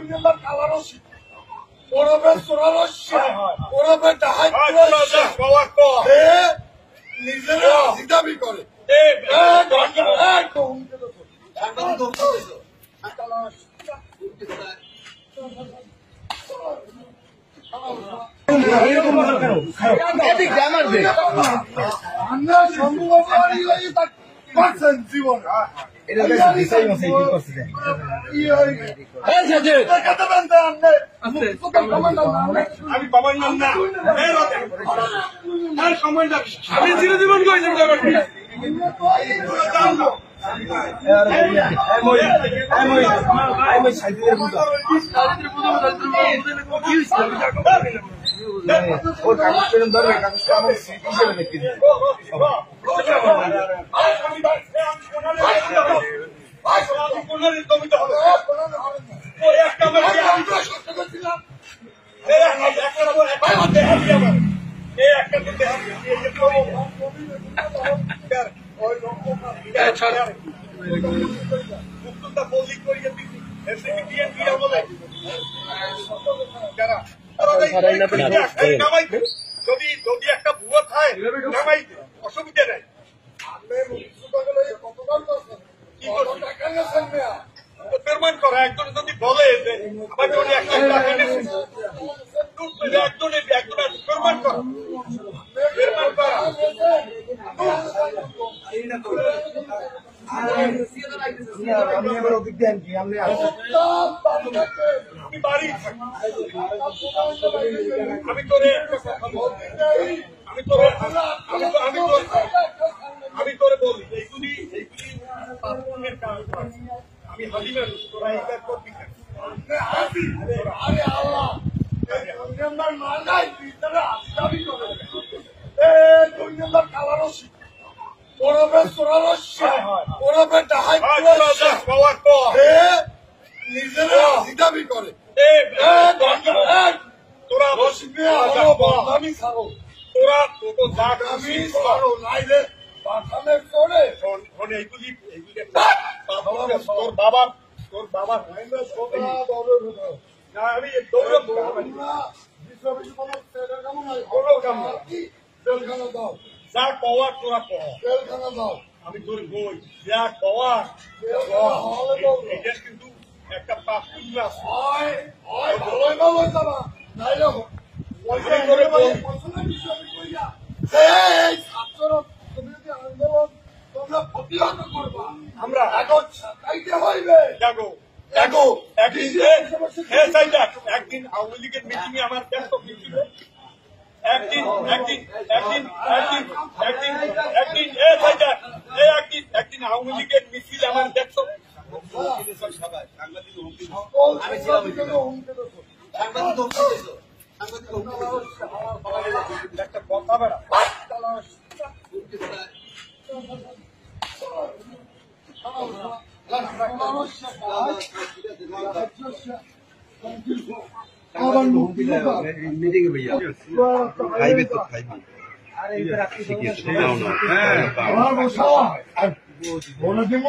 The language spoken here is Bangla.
দুনিয়ার কালারসি ওরবে সোরারসি ওরবে ডাহাই নিজেরা জিদাবি করে জীবন আমি কমান্ডার না আমি চিরজীবন যদি একটা ভুয়া খায় অসুবিধা নেই পেমেন্ট করা একজন যদি বলে একজনে পেমেন্ট করা আমি বাড়ি আমি তোরে আমি তোরে বলি এইগুলি আমি হাজিমের তোরা এটা করবি আরে আল্লাহ কালারসি ওরবে সোরারসি ওরবে ডাহাই নিজেরা জিদাবি করে তোরা আমি খাবো তোরা তো আমি খাবো নাইলে বাথানের করে এইগুলি তোর বাবা না আমি জেলখানা দাও যা পাওয়ার তোরা পাওয়া জেলখানা দাও আমি তোর বই যা পাওয়ার এটা কিন্তু একটা পাপড়ি গ্লাস ভালোই ভালো যাবা নাইলে আন্দোলন তোমরা প্রতিহত করবা আমরা এখন চাইতে হইবে একদিন আওয়ামী লীগের মিটিং এ আমার ব্যস্ত ছিল একদিন আওয়ামী লীগের মিছিল আমার ব্যস্ত একটা কথা বেড়া বলে দিব